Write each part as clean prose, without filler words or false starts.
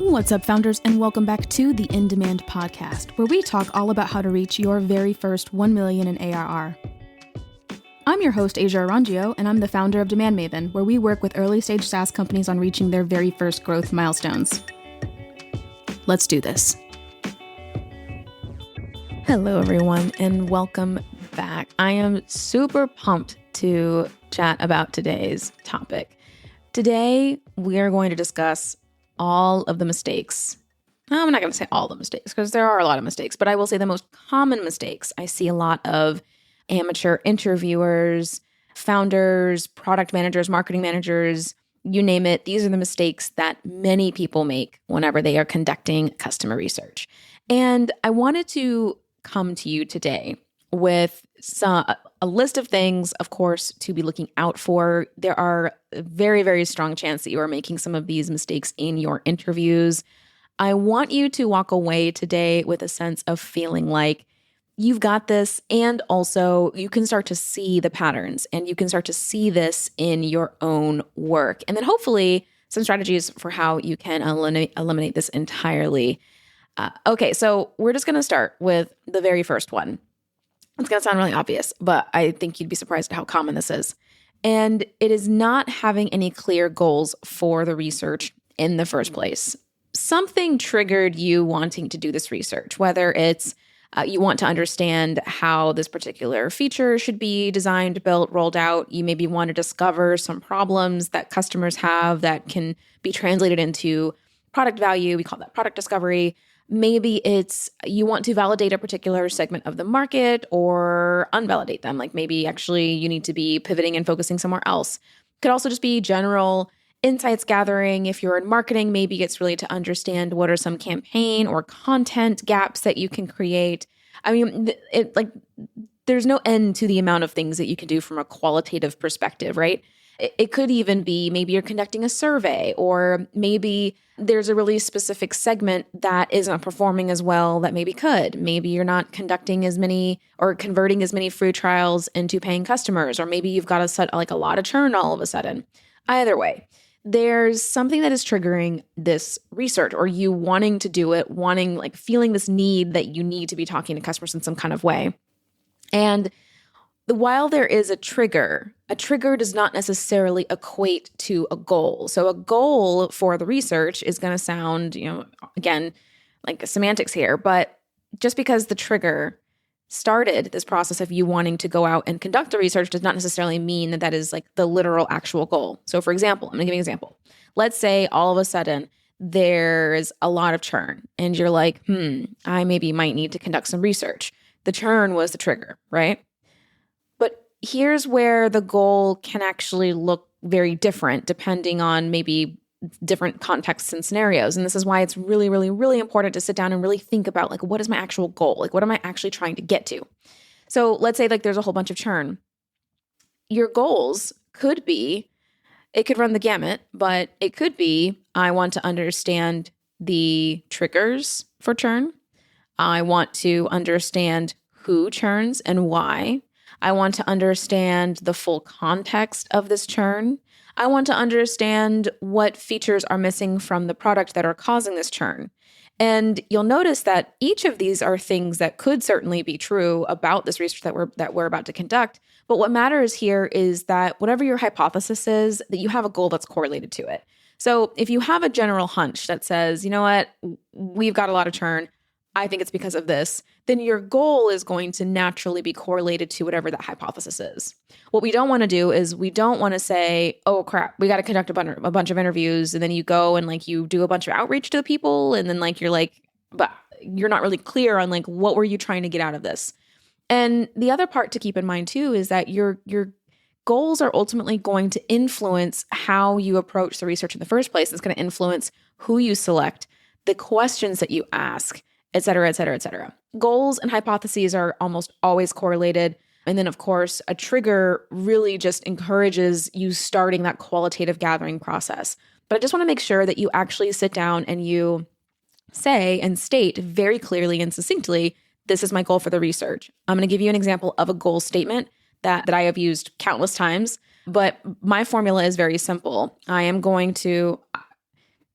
What's up, founders, and welcome back to the InDemand podcast, where we talk all about how to reach your very first 1 million in ARR. I'm your host, Asia Orangio, and I'm the founder of DemandMaven, where we work with early-stage SaaS companies on reaching their very first growth milestones. Let's do this. Hello, everyone, and welcome back. I am super pumped to chat about today's topic. Today, we are going to discuss all of the mistakes. I'm not going to say all the mistakes because there are a lot of mistakes, but I will say the most common mistakes I see a lot of amateur interviewers, founders, product managers, marketing managers, you name it. These are the mistakes that many people make whenever they are conducting customer research. And I wanted to come to you today with a list of things, of course, to be looking out for. There are a very, very strong chance that you are making some of these mistakes in your interviews. I want you to walk away today with a sense of feeling like you've got this, and also you can start to see the patterns and you can start to see this in your own work. And then hopefully some strategies for how you can eliminate this entirely. Okay, so we're just going to start with the very first one. It's going to sound really obvious, but I think you'd be surprised at how common this is. And it is not having any clear goals for the research in the first place. Something triggered you wanting to do this research, whether it's you want to understand how this particular feature should be designed, built, rolled out. You maybe want to discover some problems that customers have that can be translated into product value. We call that product discovery. Maybe it's you want to validate a particular segment of the market or unvalidate them. Like maybe actually you need to be pivoting and focusing somewhere else. Could also just be general insights gathering. If you're in marketing, maybe it's really to understand what are some campaign or content gaps that you can create. I mean, there's no end to the amount of things that you can do from a qualitative perspective, right? It could even be maybe you're conducting a survey, or maybe there's a really specific segment that isn't performing as well that maybe could. Maybe you're not conducting as many or converting as many free trials into paying customers, or maybe you've got a lot of churn all of a sudden. Either way, there's something that is triggering this research, or you wanting to do it, feeling this need that you need to be talking to customers in some kind of way. And while there is a trigger does not necessarily equate to a goal. So a goal for the research is going to sound, again, like semantics here, but just because the trigger started this process of you wanting to go out and conduct the research does not necessarily mean that is like the literal actual goal. So for example, I'm going to give you an example. Let's say all of a sudden there's a lot of churn and you're like, I maybe might need to conduct some research. The churn was the trigger, right? But here's where the goal can actually look very different depending on maybe different contexts and scenarios. And this is why it's really, really, really important to sit down and really think about what is my actual goal? What am I actually trying to get to? So let's say there's a whole bunch of churn. Your goals could be, it could run the gamut, but it could be, I want to understand the triggers for churn. I want to understand who churns and why. I want to understand the full context of this churn. I want to understand what features are missing from the product that are causing this churn. And you'll notice that each of these are things that could certainly be true about this research that we're about to conduct. But what matters here is that whatever your hypothesis is, that you have a goal that's correlated to it. So if you have a general hunch that says, you know what, we've got a lot of churn, I think it's because of this, then your goal is going to naturally be correlated to whatever that hypothesis is. What we don't want to do is we don't want to say, oh crap, we got to conduct a bunch of interviews, and then you go and you do a bunch of outreach to the people, and then but you're not really clear on what were you trying to get out of this. And the other part to keep in mind too is that your goals are ultimately going to influence how you approach the research in the first place. It's going to influence who you select, the questions that you ask, et cetera, et cetera, et cetera. Goals and hypotheses are almost always correlated. And then, of course, a trigger really just encourages you starting that qualitative gathering process. But I just want to make sure that you actually sit down and you say and state very clearly and succinctly, this is my goal for the research. I'm going to give you an example of a goal statement that I have used countless times, but my formula is very simple. I am going to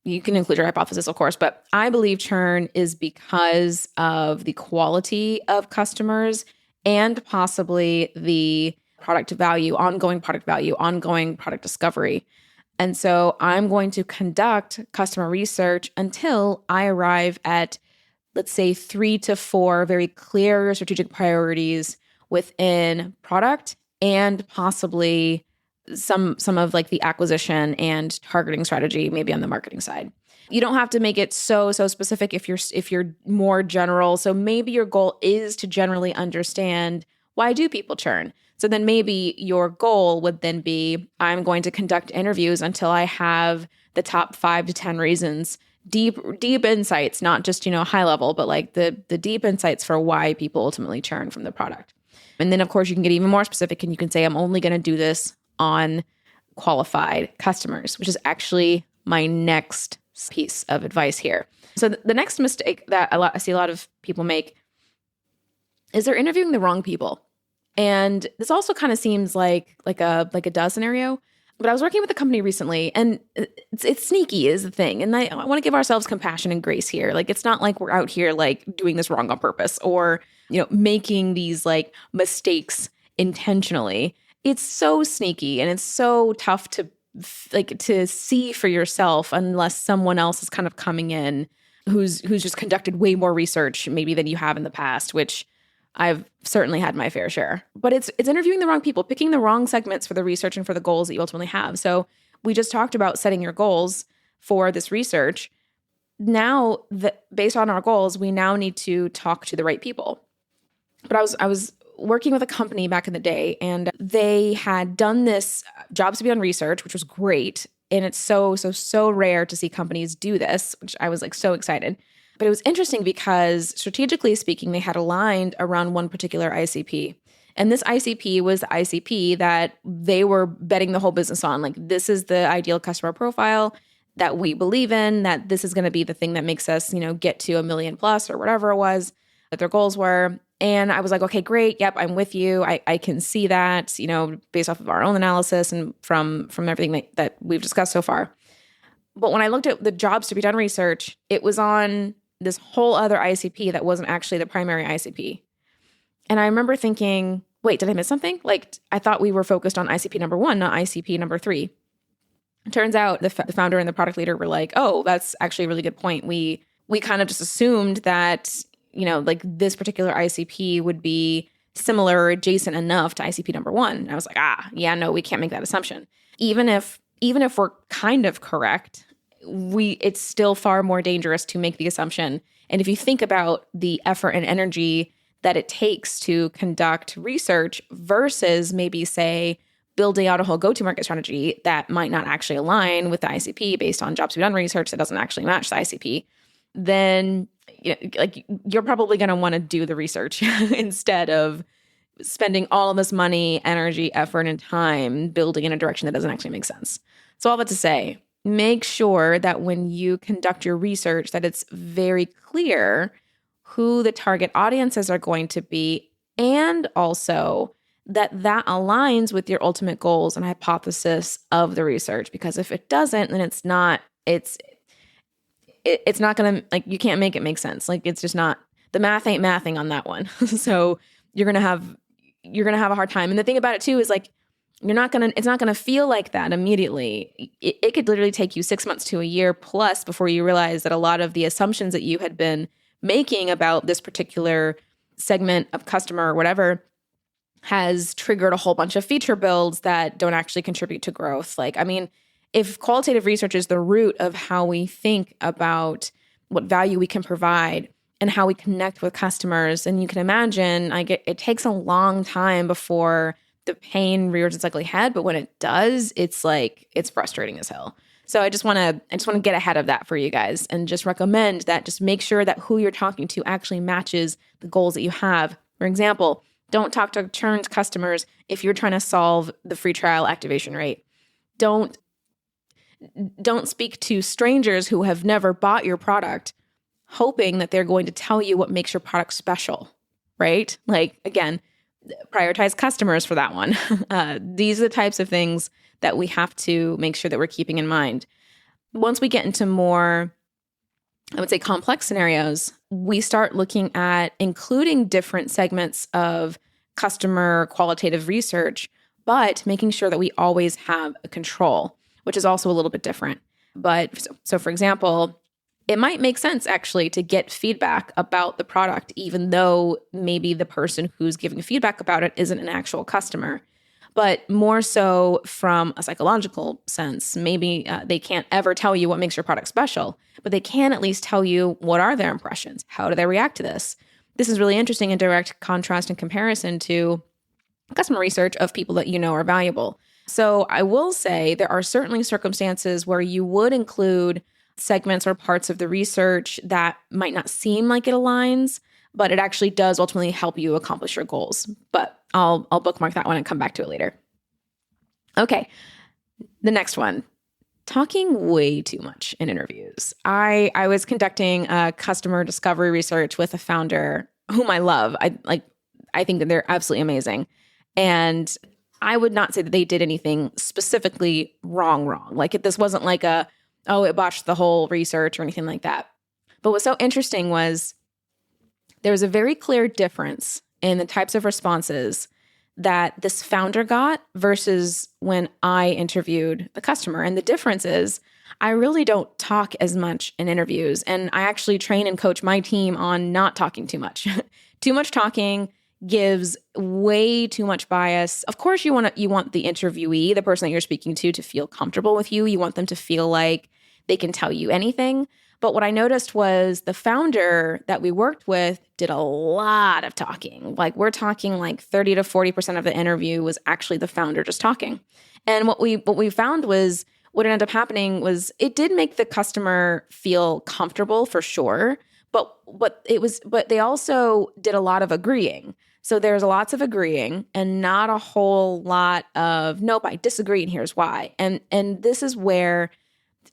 you can include your hypothesis, of course, but I believe churn is because of the quality of customers and possibly the product value, ongoing product discovery. And so I'm going to conduct customer research until I arrive at, let's say, 3 to 4 very clear strategic priorities within product and possibly some of like the acquisition and targeting strategy, maybe on the marketing side. You don't have to make it so specific if you're more general. So maybe your goal is to generally understand, why do people churn? So then maybe your goal would then be, I'm going to conduct interviews until I have the top 5 to 10 reasons, deep insights, not just, high level, but like the deep insights for why people ultimately churn from the product. And then of course you can get even more specific and you can say, I'm only going to do this on qualified customers, which is actually my next piece of advice here. So the next mistake that I see a lot of people make is they're interviewing the wrong people. And this also kind of seems like a duh scenario. But I was working with a company recently, and it's sneaky is the thing. And I want to give ourselves compassion and grace here. Like, it's not like we're out here like doing this wrong on purpose or, making these like mistakes intentionally. It's so sneaky and it's so tough to see for yourself unless someone else is kind of coming in who's just conducted way more research maybe than you have in the past, which I've certainly had my fair share. But it's interviewing the wrong people, picking the wrong segments for the research and for the goals that you ultimately have. So we just talked about setting your goals for this research. Now, based on our goals, we now need to talk to the right people. But I was working with a company back in the day, and they had done this jobs to be on research, which was great. And it's so rare to see companies do this, which I was like so excited. But it was interesting because strategically speaking, they had aligned around one particular ICP. And this ICP was the ICP that they were betting the whole business on. Like, this is the ideal customer profile that we believe in, that this is going to be the thing that makes us, get to 1 million plus or whatever it was that their goals were. And I was like, okay, great. Yep, I'm with you. I can see that, based off of our own analysis and from everything that we've discussed so far. But when I looked at the jobs to be done research, it was on this whole other ICP that wasn't actually the primary ICP. And I remember thinking, wait, did I miss something? Like, I thought we were focused on ICP number 1, not ICP number 3. It turns out the founder and the product leader were like, oh, that's actually a really good point. We kind of just assumed that, like this particular ICP would be similar or adjacent enough to ICP number 1. And I was like, yeah, no, we can't make that assumption. Even if we're kind of correct, it's still far more dangerous to make the assumption. And if you think about the effort and energy that it takes to conduct research versus maybe, say, building out a whole go-to-market strategy that might not actually align with the ICP based on jobs to be done research that doesn't actually match the ICP, then you're probably going to want to do the research instead of spending all of this money, energy, effort, and time building in a direction that doesn't actually make sense. So all that to say, make sure that when you conduct your research that it's very clear who the target audiences are going to be, and also that aligns with your ultimate goals and hypothesis of the research. Because if it doesn't, then it's not going to, like, you can't make it make sense. Like, it's just not, the math ain't mathing on that one. So you're going to have a hard time. And the thing about it too is like, it's not going to feel like that immediately. It could literally take you 6 months to a year plus before you realize that a lot of the assumptions that you had been making about this particular segment of customer or whatever has triggered a whole bunch of feature builds that don't actually contribute to growth. Like, I mean, if qualitative research is the root of how we think about what value we can provide and how we connect with customers, and you can imagine, it takes a long time before the pain rears its ugly head, but when it does, it's frustrating as hell. So I just want to get ahead of that for you guys and just recommend that just make sure that who you're talking to actually matches the goals that you have. For example, don't talk to churns customers if you're trying to solve the free trial activation rate. Don't speak to strangers who have never bought your product hoping that they're going to tell you what makes your product special, right? Like, again, prioritize customers for that one. These are the types of things that we have to make sure that we're keeping in mind. Once we get into more, I would say, complex scenarios, we start looking at including different segments of customer qualitative research, but making sure that we always have a control, which is also a little bit different. But so for example, it might make sense actually to get feedback about the product, even though maybe the person who's giving feedback about it isn't an actual customer. But more so from a psychological sense, maybe they can't ever tell you what makes your product special, but they can at least tell you what are their impressions. How do they react to this? This is really interesting in direct contrast and comparison to customer research of people that you know are valuable. So I will say there are certainly circumstances where you would include segments or parts of the research that might not seem like it aligns, but it actually does ultimately help you accomplish your goals. But I'll bookmark that one and come back to it later. Okay, the next one. Talking way too much in interviews. I was conducting a customer discovery research with a founder whom I love. I think that they're absolutely amazing. And I would not say that they did anything specifically wrong. Like this wasn't like it botched the whole research or anything like that. But what's so interesting was there was a very clear difference in the types of responses that this founder got versus when I interviewed the customer. And the difference is I really don't talk as much in interviews. And I actually train and coach my team on not talking too much. Too much talking gives way too much bias. Of course, you want the interviewee, the person that you're speaking to feel comfortable with you. You want them to feel like they can tell you anything. But what I noticed was the founder that we worked with did a lot of talking. Like we're talking like 30 to 40% of the interview was actually the founder just talking. And what we found was what ended up happening was it did make the customer feel comfortable for sure, but they also did a lot of agreeing. So there's lots of agreeing and not a whole lot of nope, I disagree and here's why. And this is where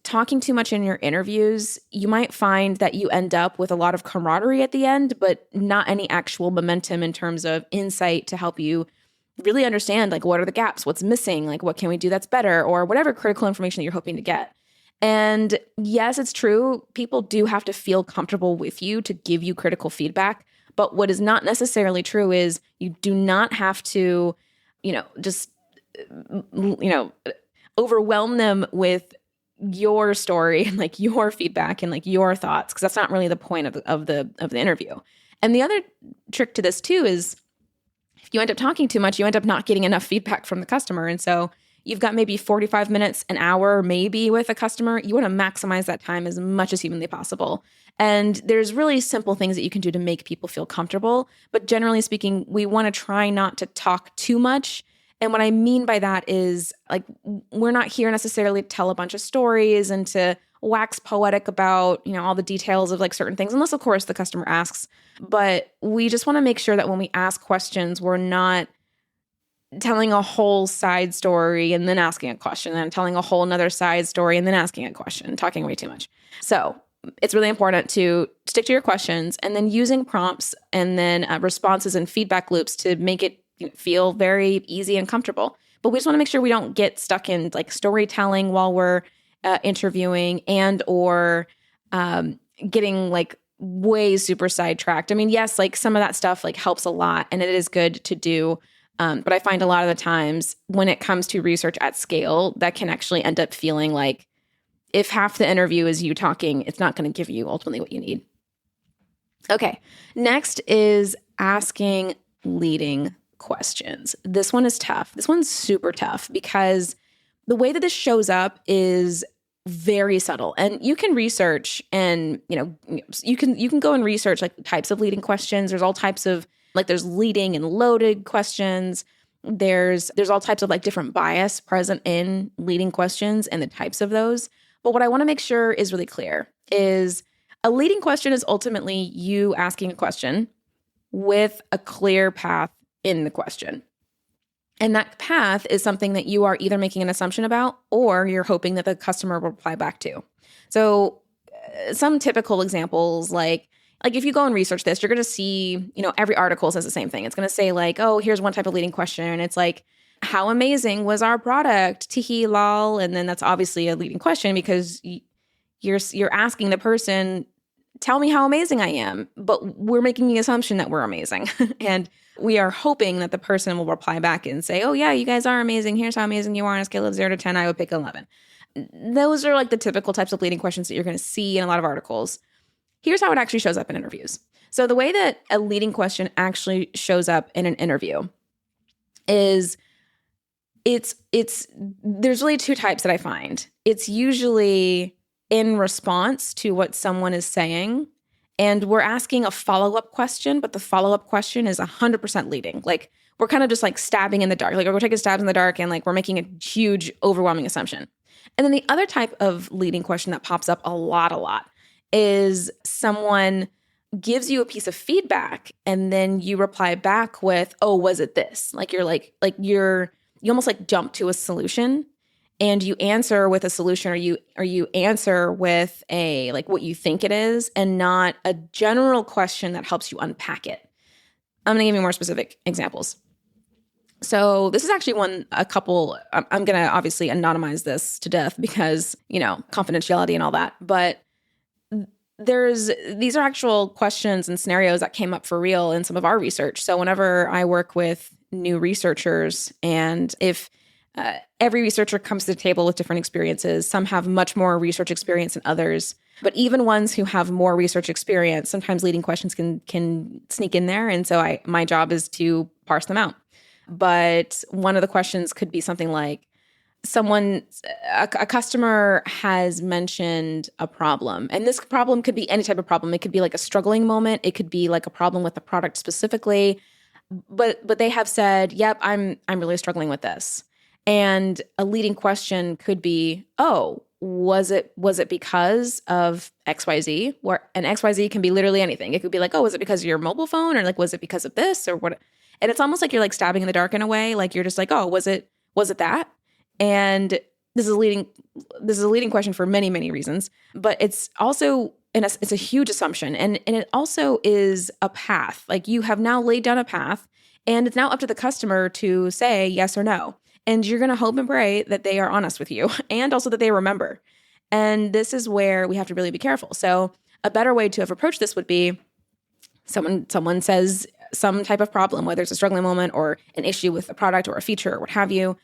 talking too much in your interviews, you might find that you end up with a lot of camaraderie at the end, but not any actual momentum in terms of insight to help you really understand, like, what are the gaps, what's missing, like, what can we do that's better, or whatever critical information that you're hoping to get. And yes, it's true. People do have to feel comfortable with you to give you critical feedback. But what is not necessarily true is you do not have to, just, overwhelm them with your story and like your feedback and like your thoughts, because that's not really the point of the interview. And the other trick to this too is if you end up talking too much, you end up not getting enough feedback from the customer. And so you've got maybe 45 minutes, an hour maybe with a customer. You want to maximize that time as much as humanly possible. And there's really simple things that you can do to make people feel comfortable. But generally speaking, we want to try not to talk too much. And what I mean by that is, like, we're not here necessarily to tell a bunch of stories and to wax poetic about, all the details of like certain things, unless of course the customer asks. But we just want to make sure that when we ask questions, we're not telling a whole side story and then asking a question, and telling a whole another side story and then asking a question, talking way too much. So it's really important to stick to your questions and then using prompts and then responses and feedback loops to make it feel very easy and comfortable. But we just want to make sure we don't get stuck in like storytelling while we're interviewing and or getting like way super sidetracked. I mean, yes, like some of that stuff like helps a lot and it is good to do. But I find a lot of the times when it comes to research at scale, that can actually end up feeling like if half the interview is you talking, it's not going to give you ultimately what you need. Okay, next is asking leading questions. This one is tough. This one's super tough because the way that this shows up is very subtle. And you can research and, you can go and research like types of leading questions. There's all types of there's leading and loaded questions. There's all types of like different bias present in leading questions and the types of those. But what I want to make sure is really clear is a leading question is ultimately you asking a question with a clear path in the question. And that path is something that you are either making an assumption about or you're hoping that the customer will reply back to. So some typical examples, like if you go and research this, you're going to see, every article says the same thing. It's going to say like, oh, here's one type of leading question. And it's like, how amazing was our product? Teehee lol. And then that's obviously a leading question because You're asking the person, tell me how amazing I am, but we're making the assumption that we're amazing. And we are hoping that the person will reply back and say, oh yeah, you guys are amazing. Here's how amazing you are on a scale of 0 to 10. I would pick 11. Those are like the typical types of leading questions that you're going to see in a lot of articles. Here's how it actually shows up in interviews. So the way that a leading question actually shows up in an interview is there's really two types that I find. It's usually in response to what someone is saying, and we're asking a follow-up question, but the follow-up question is 100% leading. Like, we're kind of just like stabbing in the dark. Like, we're taking stabs in the dark and like we're making a huge, overwhelming assumption. And then the other type of leading question that pops up a lot is someone gives you a piece of feedback and then you reply back with, oh, was it this? Like you almost like jump to a solution and you answer with a solution, or you answer with a like what you think it is, and not a general question that helps you unpack it. I'm going to give you more specific examples. So this is actually I'm going to obviously anonymize this to death because, confidentiality and all that. But these are actual questions and scenarios that came up for real in some of our research. So whenever I work with new researchers, and if every researcher comes to the table with different experiences, some have much more research experience than others. But even ones who have more research experience, sometimes leading questions can sneak in there. And so my job is to parse them out. But one of the questions could be something like, a customer has mentioned a problem. And this problem could be any type of problem. It could be like a struggling moment. It could be like a problem with the product specifically. But they have said, yep, I'm really struggling with this. And a leading question could be, oh, was it because of XYZ? And XYZ can be literally anything. It could be like, oh, was it because of your mobile phone? Or like, was it because of this or what? And it's almost like you're like stabbing in the dark in a way. Like you're just like, oh, was it that? And this is a leading question for many, many reasons. But it's also it's a huge assumption. And it also is a path. Like you have now laid down a path, and it's now up to the customer to say yes or no. And you're going to hope and pray that they are honest with you and also that they remember. And this is where we have to really be careful. So a better way to have approached this would be someone says some type of problem, whether it's a struggling moment or an issue with a product or a feature or what have you.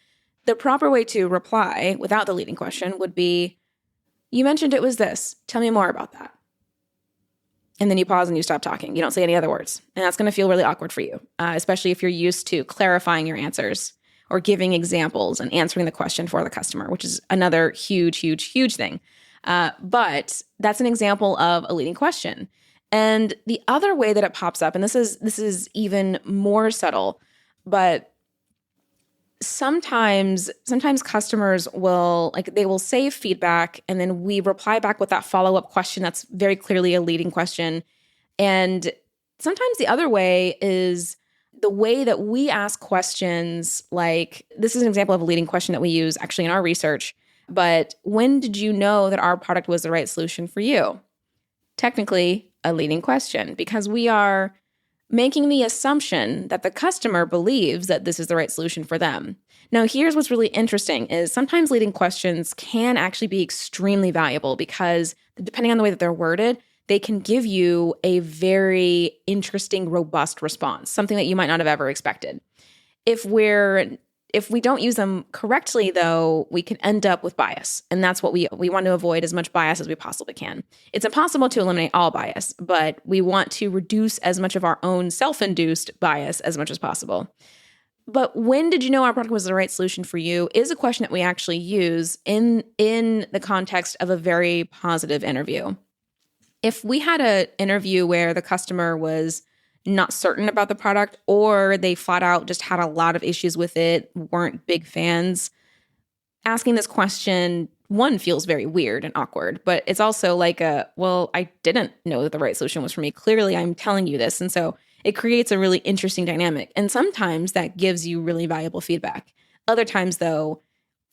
The proper way to reply without the leading question would be, you mentioned it was this. Tell me more about that. And then you pause and you stop talking. You don't say any other words. And that's going to feel really awkward for you, especially if you're used to clarifying your answers or giving examples and answering the question for the customer, which is another huge, huge, huge thing. But that's an example of a leading question. And the other way that it pops up, and this is even more subtle, but sometimes customers will say feedback, and then we reply back with that follow-up question that's very clearly a leading question. And sometimes the other way is the way that we ask questions. Like, this is an example of a leading question that we use actually in our research. But when did you know that our product was the right solution for you? Technically, a leading question, because we are making the assumption that the customer believes that this is the right solution for them. Now, here's what's really interesting is sometimes leading questions can actually be extremely valuable because depending on the way that they're worded, they can give you a very interesting, robust response, something that you might not have ever expected. If we don't use them correctly, though, we can end up with bias. And that's what we want to avoid, as much bias as we possibly can. It's impossible to eliminate all bias, but we want to reduce as much of our own self-induced bias as much as possible. But when did you know our product was the right solution for you is a question that we actually use in the context of a very positive interview. If we had an interview where the customer was not certain about the product, or they flat out just had a lot of issues with it, weren't big fans, asking this question, one, feels very weird and awkward, but it's also like I didn't know that the right solution was for me. Clearly, I'm telling you this. And so it creates a really interesting dynamic. And sometimes that gives you really valuable feedback. Other times, though,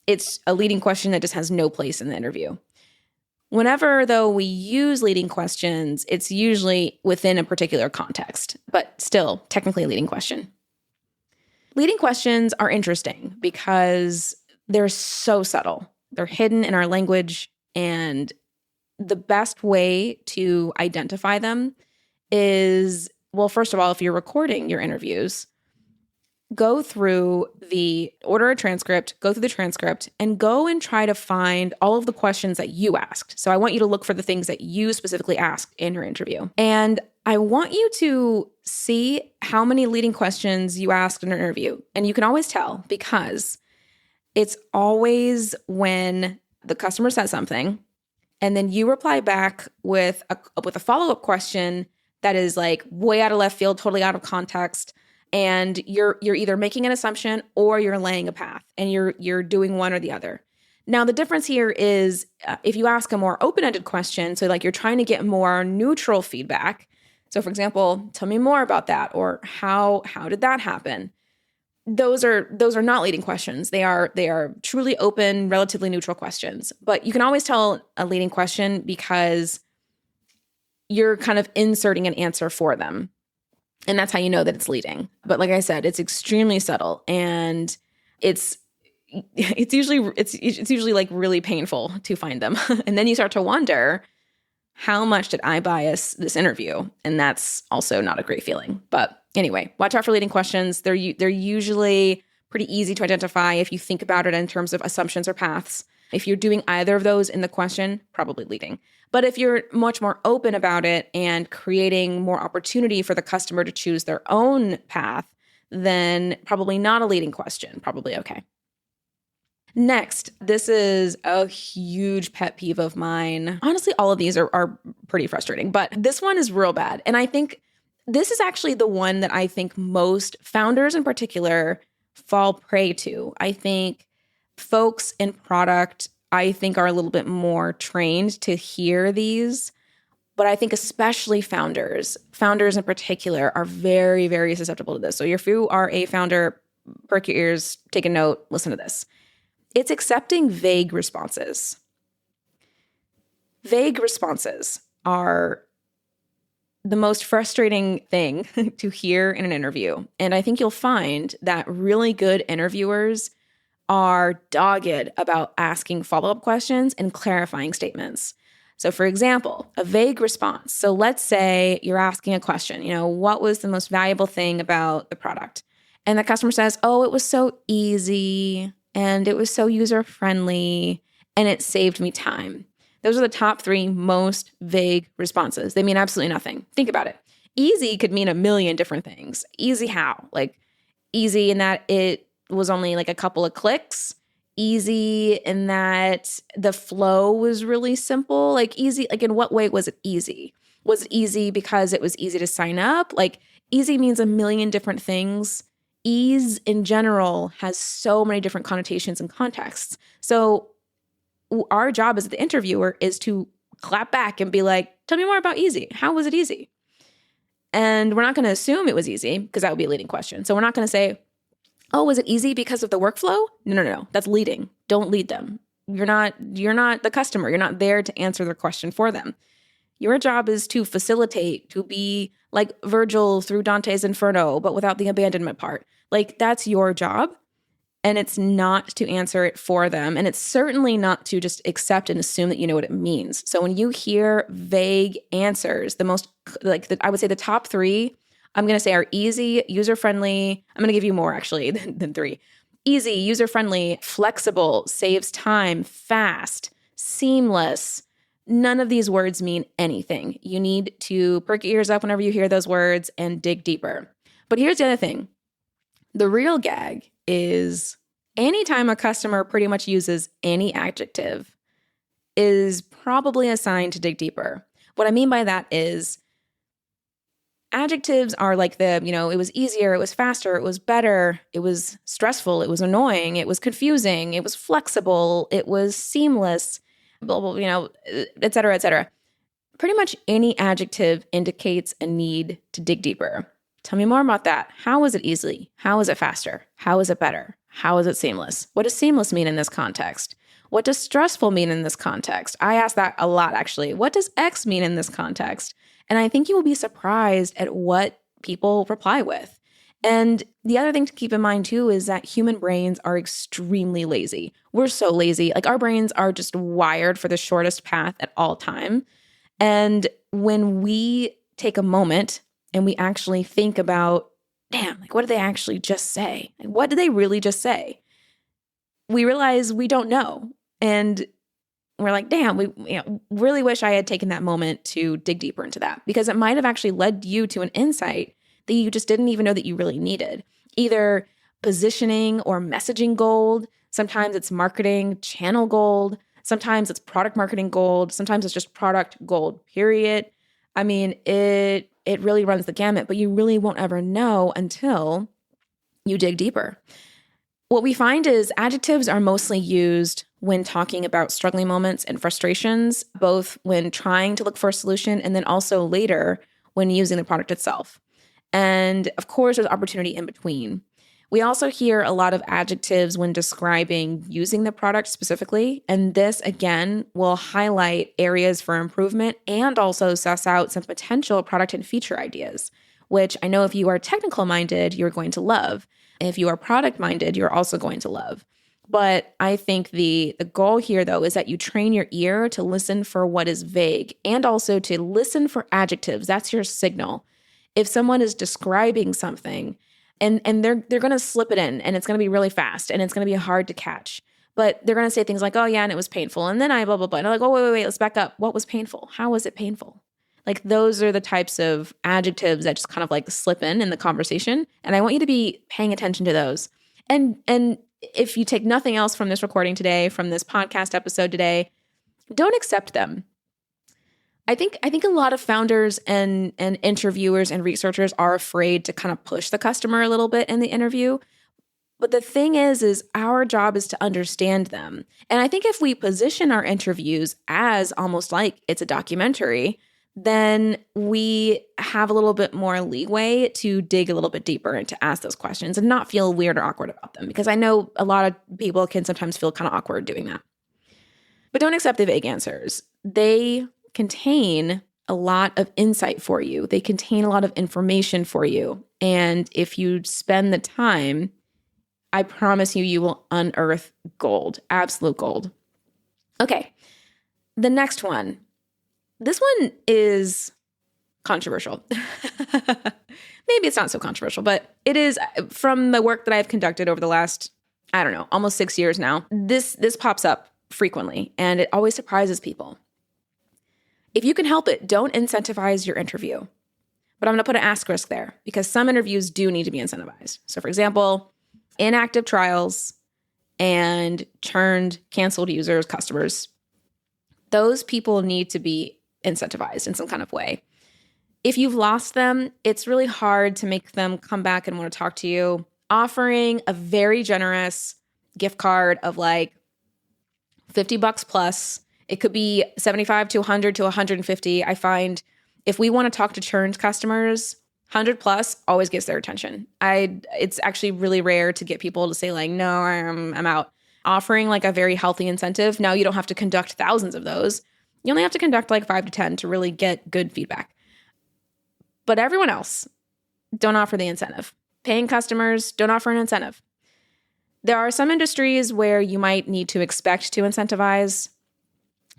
it's a leading question that just has no place in the interview. Whenever, though, we use leading questions, it's usually within a particular context, but still technically a leading question. Leading questions are interesting because they're so subtle. They're hidden in our language, and the best way to identify them is, well, first of all, if you're recording your interviews, go through order a transcript, go through the transcript, and go and try to find all of the questions that you asked. So I want you to look for the things that you specifically asked in your interview. And I want you to see how many leading questions you asked in an interview. And you can always tell, because it's always when the customer says something and then you reply back with a follow-up question that is like way out of left field, totally out of context. And you're either making an assumption or you're laying a path, and you're doing one or the other. Now, the difference here is if you ask a more open-ended question, so like you're trying to get more neutral feedback. So for example, tell me more about that, or how did that happen? Those are not leading questions. They are truly open, relatively neutral questions. But you can always tell a leading question because you're kind of inserting an answer for them. And that's how you know that it's leading. But like I said, it's extremely subtle, and it's usually like really painful to find them. And then you start to wonder, how much did I bias this interview? And that's also not a great feeling. But anyway, watch out for leading questions. They're usually pretty easy to identify if you think about it in terms of assumptions or paths. If you're doing either of those in the question, probably leading. But if you're much more open about it and creating more opportunity for the customer to choose their own path, then probably not a leading question, probably okay. Next, this is a huge pet peeve of mine. Honestly, all of these are pretty frustrating, but this one is real bad. And I think this is actually the one that I think most founders in particular fall prey to. I think folks in product, I think, are a little bit more trained to hear these, but I think especially founders in particular are very, very susceptible to this. So if you are a founder, perk your ears, take a note, listen to this. It's accepting vague responses. Vague responses are the most frustrating thing to hear in an interview. And I think you'll find that really good interviewers are dogged about asking follow-up questions and clarifying statements. So for example, a vague response. So let's say you're asking a question, what was the most valuable thing about the product? And the customer says, oh, it was so easy and it was so user-friendly and it saved me time. Those are the top 3 most vague responses. They mean absolutely nothing. Think about it. Easy could mean a million different things. Easy how? Like easy in that it was only like a couple of clicks. Easy in that the flow was really simple. Like easy, like in what way was it easy? Was it easy because it was easy to sign up? Like easy means a million different things. Ease in general has so many different connotations and contexts. So our job as the interviewer is to clap back and be like, tell me more about easy. How was it easy? And we're not going to assume it was easy because that would be a leading question. So we're not going to say, oh, was it easy because of the workflow? No. That's leading. Don't lead them. You're not the customer. You're not there to answer their question for them. Your job is to facilitate, to be like Virgil through Dante's Inferno, but without the abandonment part. Like that's your job. And it's not to answer it for them. And it's certainly not to just accept and assume that you know what it means. So when you hear vague answers, I would say the top 3, I'm going to say are easy, user-friendly. I'm going to give you more actually than 3. Easy, user-friendly, flexible, saves time, fast, seamless. None of these words mean anything. You need to perk your ears up whenever you hear those words and dig deeper. But here's the other thing. The real gag is anytime a customer pretty much uses any adjective is probably a sign to dig deeper. What I mean by that is adjectives are like it was easier, it was faster, it was better, it was stressful, it was annoying, it was confusing, it was flexible, it was seamless, blah, blah, et cetera, et cetera. Pretty much any adjective indicates a need to dig deeper. Tell me more about that. How was it easy? How was it faster? How is it better? How is it seamless? What does seamless mean in this context? What does stressful mean in this context? I ask that a lot, actually. What does X mean in this context? And I think you will be surprised at what people reply with. And the other thing to keep in mind too is that human brains are extremely lazy. We're so lazy. Like our brains are just wired for the shortest path at all time. And when we take a moment and we actually think about, damn, like what did they actually just say? Like, what did they really just say? We realize we don't know. And we're like, damn, we really wish I had taken that moment to dig deeper into that, because it might have actually led you to an insight that you just didn't even know that you really needed. Either positioning or messaging gold. Sometimes it's marketing channel gold. Sometimes it's product marketing gold. Sometimes it's just product gold, period. I mean, it really runs the gamut, but you really won't ever know until you dig deeper. What we find is adjectives are mostly used when talking about struggling moments and frustrations, both when trying to look for a solution and then also later when using the product itself. And of course, there's opportunity in between. We also hear a lot of adjectives when describing using the product specifically. And this, again, will highlight areas for improvement and also suss out some potential product and feature ideas, which I know if you are technical minded, you're going to love. If you are product minded, you're also going to love. But I think the goal here, though, is that you train your ear to listen for what is vague and also to listen for adjectives. That's your signal. If someone is describing something and they're going to slip it in and it's going to be really fast and it's going to be hard to catch, but they're going to say things like, oh, yeah, and it was painful. And then I blah, blah, blah. And I'm like, oh, wait, let's back up. What was painful? How was it painful? Like those are the types of adjectives that just kind of like slip in the conversation. And I want you to be paying attention to those. And if you take nothing else from this recording today, from this podcast episode today, don't accept them. I think a lot of founders and interviewers and researchers are afraid to kind of push the customer a little bit in the interview. But the thing is our job is to understand them. And I think if we position our interviews as almost like it's a documentary, then we have a little bit more leeway to dig a little bit deeper and to ask those questions and not feel weird or awkward about them. Because I know a lot of people can sometimes feel kind of awkward doing that. But don't accept the vague answers. They contain a lot of insight for you. They contain a lot of information for you. And if you spend the time, I promise you will unearth gold, absolute gold. Okay, the next one. This one is controversial. Maybe it's not so controversial, but it is from the work that I've conducted over the last, I don't know, almost 6 years now. This pops up frequently, and it always surprises people. If you can help it, don't incentivize your interview. But I'm going to put an asterisk there because some interviews do need to be incentivized. So for example, inactive trials and churned, canceled users, customers, those people need to be incentivized in some kind of way. If you've lost them, it's really hard to make them come back and want to talk to you. Offering a very generous gift card of like $50 plus, it could be 75 to 100 to 150. I find if we want to talk to churned customers, 100 plus always gets their attention. It's actually really rare to get people to say like, no, I'm out. Offering like a very healthy incentive. Now you don't have to conduct thousands of those. You only have to conduct like 5 to 10 to really get good feedback. But everyone else, don't offer the incentive. Paying customers, don't offer an incentive. There are some industries where you might need to expect to incentivize,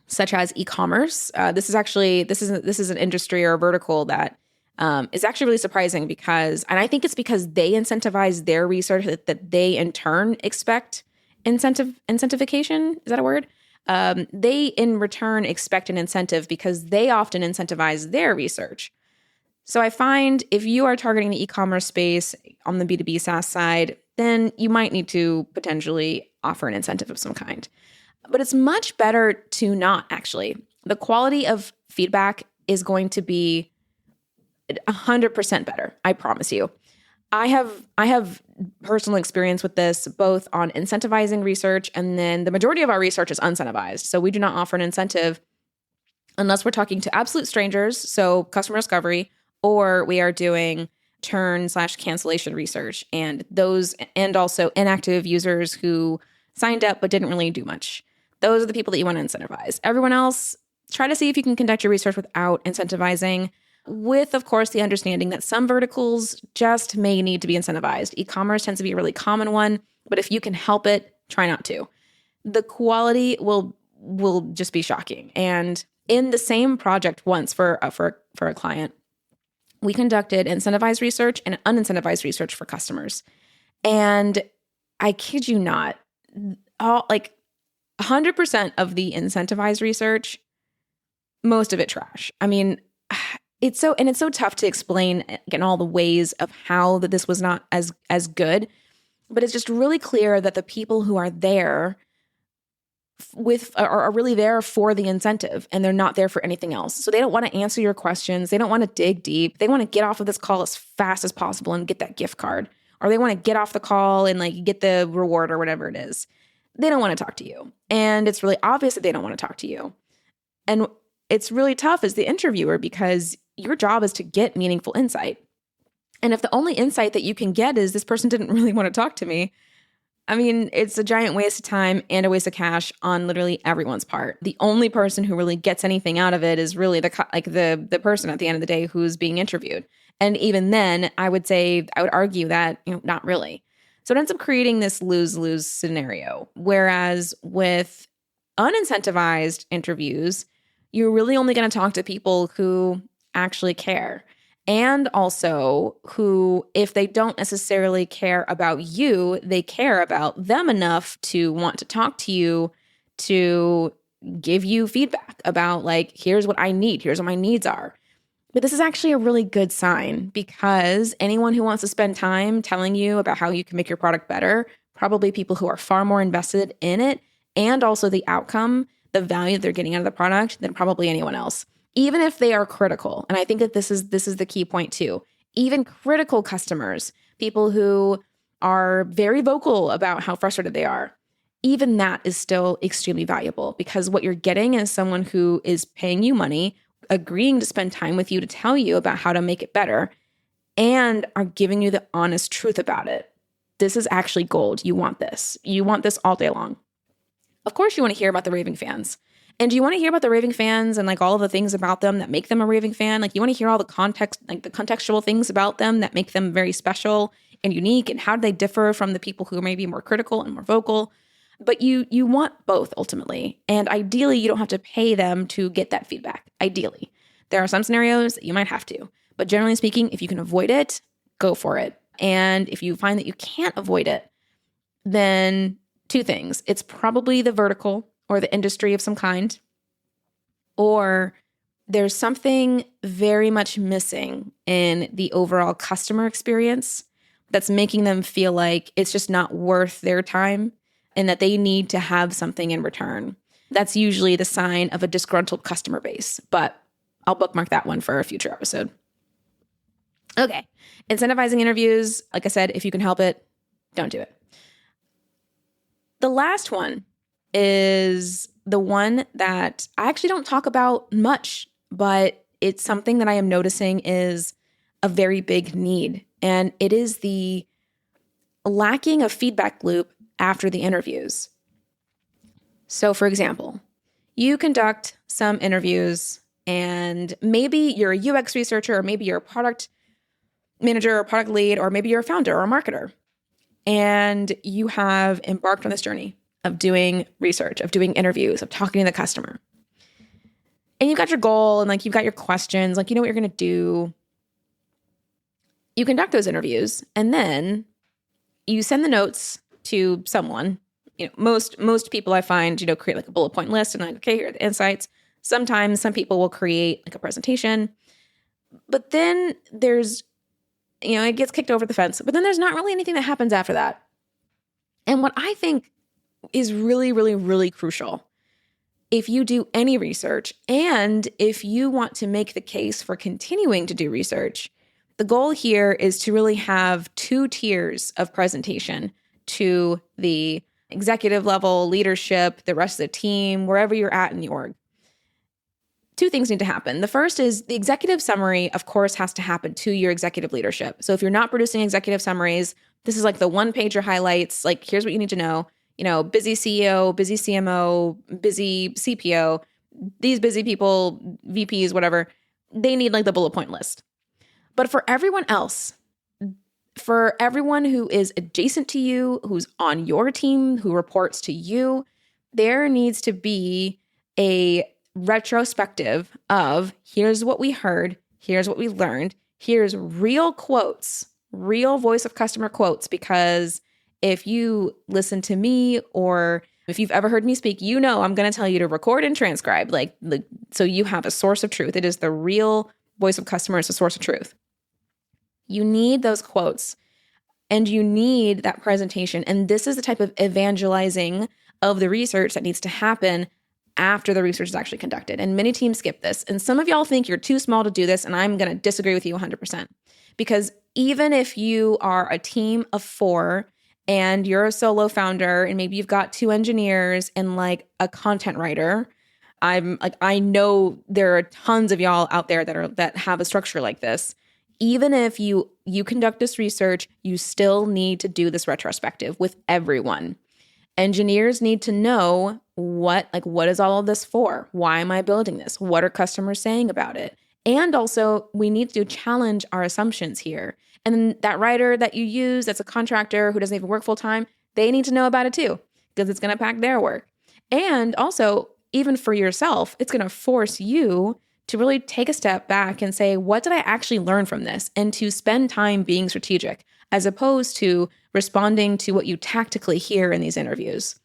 such as e-commerce. This is an industry or a vertical that is actually really surprising because, and I think it's because they incentivize their research that they in turn expect incentivication. Is that a word? They in return expect an incentive because they often incentivize their research. So I find if you are targeting the e-commerce space on the B2B SaaS side, then you might need to potentially offer an incentive of some kind. But it's much better to not actually. The quality of feedback is going to be 100% better. I promise you. I have personal experience with this, both on incentivizing research, and then the majority of our research is uncentivized. So we do not offer an incentive unless we're talking to absolute strangers, so customer discovery, or we are doing churn/cancellation research, and also inactive users who signed up but didn't really do much. Those are the people that you want to incentivize. Everyone else, try to see if you can conduct your research without incentivizing. with, of course, the understanding that some verticals just may need to be incentivized. E-commerce tends to be a really common one, but if you can help it, try not to. The quality will just be shocking. And in the same project once for a client, we conducted incentivized research and unincentivized research for customers. And I kid you not, 100% of the incentivized research, most of it trash. I mean, it's so tough to explain in all the ways of how that this was not as good, but it's just really clear that the people who are there are really there for the incentive, and they're not there for anything else. So they don't want to answer your questions. They don't want to dig deep. They want to get off of this call as fast as possible and get that gift card, or they want to get off the call and like get the reward or whatever it is. They don't want to talk to you. And it's really obvious that they don't want to talk to you. And it's really tough as the interviewer because your job is to get meaningful insight. And if the only insight that you can get is this person didn't really want to talk to me, I mean, it's a giant waste of time and a waste of cash on literally everyone's part. The only person who really gets anything out of it is really the person at the end of the day who's being interviewed. And even then, I would argue that, not really. So it ends up creating this lose-lose scenario. Whereas with unincentivized interviews, you're really only going to talk to people who actually care. And also who, if they don't necessarily care about you, they care about them enough to want to talk to you, to give you feedback about like, here's what I need, here's what my needs are. But this is actually a really good sign because anyone who wants to spend time telling you about how you can make your product better, probably people who are far more invested in it and also the outcome, the value that they're getting out of the product than probably anyone else. Even if they are critical. And I think that this is the key point too. Even critical customers, people who are very vocal about how frustrated they are, even that is still extremely valuable because what you're getting is someone who is paying you money, agreeing to spend time with you to tell you about how to make it better, and are giving you the honest truth about it. This is actually gold. You want this. You want this all day long. Of course, you want to hear about the raving fans. And do you want to hear about the raving fans and like all of the things about them that make them a raving fan? Like you want to hear all the context, like the contextual things about them that make them very special and unique, and how do they differ from the people who are maybe more critical and more vocal? But you want both ultimately. And ideally, you don't have to pay them to get that feedback. Ideally. There are some scenarios that you might have to. But generally speaking, if you can avoid it, go for it. And if you find that you can't avoid it, then two things. It's probably the vertical or the industry of some kind, or there's something very much missing in the overall customer experience that's making them feel like it's just not worth their time and that they need to have something in return. That's usually the sign of a disgruntled customer base, but I'll bookmark that one for a future episode. Okay, incentivizing interviews. Like I said, if you can help it, don't do it. The last one is the one that I actually don't talk about much, but it's something that I am noticing is a very big need. And it is the lacking of feedback loop after the interviews. So for example, you conduct some interviews and maybe you're a UX researcher, or maybe you're a product manager or product lead, or maybe you're a founder or a marketer. And you have embarked on this journey of doing research, of doing interviews, of talking to the customer. And you've got your goal and like you've got your questions, like you know what you're going to do. You conduct those interviews and then you send the notes to someone. You know, most people I find, create like a bullet point list and like, okay, here are the insights. Sometimes some people will create like a presentation, but then there's, it gets kicked over the fence, but then there's not really anything that happens after that. And what I think is really, really, really crucial, if you do any research and if you want to make the case for continuing to do research, the goal here is to really have 2 tiers of presentation to the executive level, leadership, the rest of the team, wherever you're at in the org. 2 things need to happen. The first is the executive summary, of course, has to happen to your executive leadership. So if you're not producing executive summaries, this is like the 1-pager highlights, like here's what you need to know. Busy CEO, busy CMO, busy CPO, these busy people, VPs, whatever. they need like the bullet point list. But for everyone else, for everyone who is adjacent to you, who's on your team, who reports to you, there needs to be a retrospective of here's what we heard, here's what we learned, here's real quotes, real voice of customer quotes, because if you listen to me or if you've ever heard me speak, you know I'm going to tell you to record and transcribe, so you have a source of truth. It is the real voice of customer. It's a source of truth. You need those quotes and you need that presentation. And this is the type of evangelizing of the research that needs to happen after the research is actually conducted. And many teams skip this. And some of y'all think you're too small to do this, and I'm going to disagree with you 100%. Because even if you are a team of 4 and you're a solo founder and maybe you've got 2 engineers and like a content writer, I know there are tons of y'all out there that have a structure like this. Even if you conduct this research, you still need to do this retrospective with everyone. Engineers need to know what is all of this for? Why am I building this? What are customers saying about it? And also, we need to challenge our assumptions here. And then that writer that you use, that's a contractor who doesn't even work full time, they need to know about it too, because it's going to impact their work. And also, even for yourself, it's going to force you to really take a step back and say, what did I actually learn from this? And to spend time being strategic, as opposed to responding to what you tactically hear in these interviews.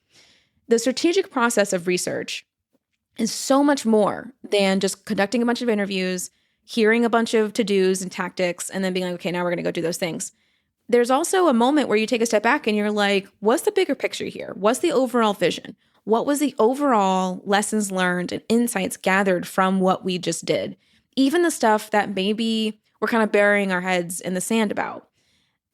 The strategic process of research is so much more than just conducting a bunch of interviews, hearing a bunch of to-dos and tactics, and then being like, okay, now we're going to go do those things. There's also a moment where you take a step back and you're like, what's the bigger picture here? What's the overall vision? What was the overall lessons learned and insights gathered from what we just did? Even the stuff that maybe we're kind of burying our heads in the sand about.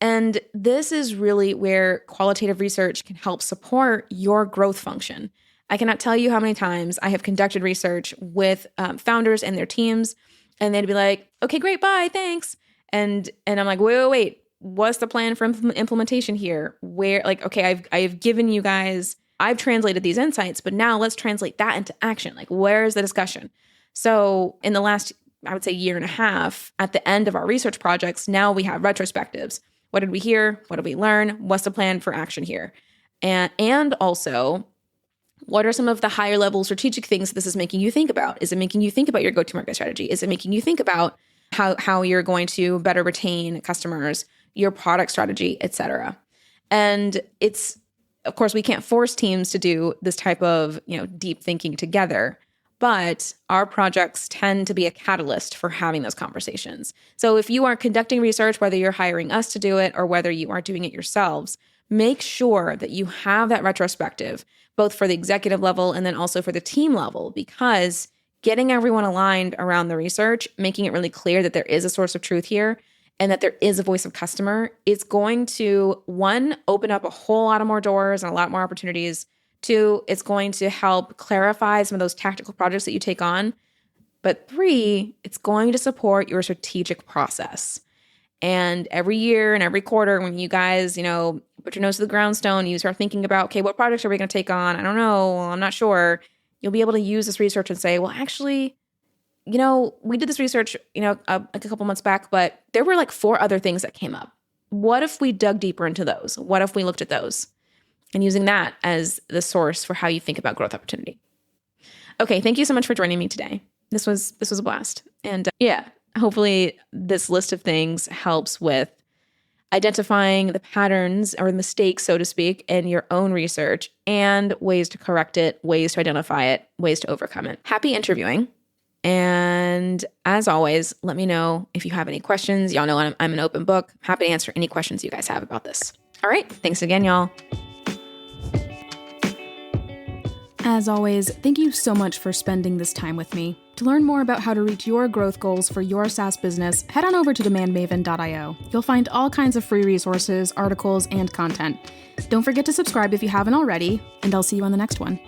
And this is really where qualitative research can help support your growth function. I cannot tell you how many times I have conducted research with founders and their teams, and they'd be like, okay, great, bye, thanks. And I'm like, wait, what's the plan for implementation here? I've given you guys, I've translated these insights, but now let's translate that into action. Like, where's the discussion? So in the last, I would say, year and a half, at the end of our research projects, now we have retrospectives. What did we hear? What did we learn? What's the plan for action here? And also, what are some of the higher level strategic things this is making you think about? Is it making you think about your go-to-market strategy? Is it making you think about how you're going to better retain customers, your product strategy, et cetera? And it's, of course, we can't force teams to do this type of, deep thinking together, but our projects tend to be a catalyst for having those conversations. So if you are conducting research, whether you're hiring us to do it or whether you are doing it yourselves, make sure that you have that retrospective, both for the executive level and then also for the team level, because getting everyone aligned around the research, making it really clear that there is a source of truth here and that there is a voice of customer, is going to, 1, open up a whole lot of more doors and a lot more opportunities. 2, it's going to help clarify some of those tactical projects that you take on. But 3, it's going to support your strategic process. And every year and every quarter, when you guys, put your nose to the grindstone, you start thinking about, okay, what projects are we going to take on? I don't know. I'm not sure. You'll be able to use this research and say, well, actually, we did this research, a couple months back, but there were 4 other things that came up. What if we dug deeper into those? What if we looked at those? And using that as the source for how you think about growth opportunity. Okay, thank you so much for joining me today. This was a blast. And hopefully this list of things helps with identifying the patterns or mistakes, so to speak, in your own research and ways to correct it, ways to identify it, ways to overcome it. Happy interviewing. And as always, let me know if you have any questions. Y'all know I'm an open book. Happy to answer any questions you guys have about this. All right. Thanks again, y'all. As always, thank you so much for spending this time with me. To learn more about how to reach your growth goals for your SaaS business, head on over to DemandMaven.io. You'll find all kinds of free resources, articles, and content. Don't forget to subscribe if you haven't already, and I'll see you on the next one.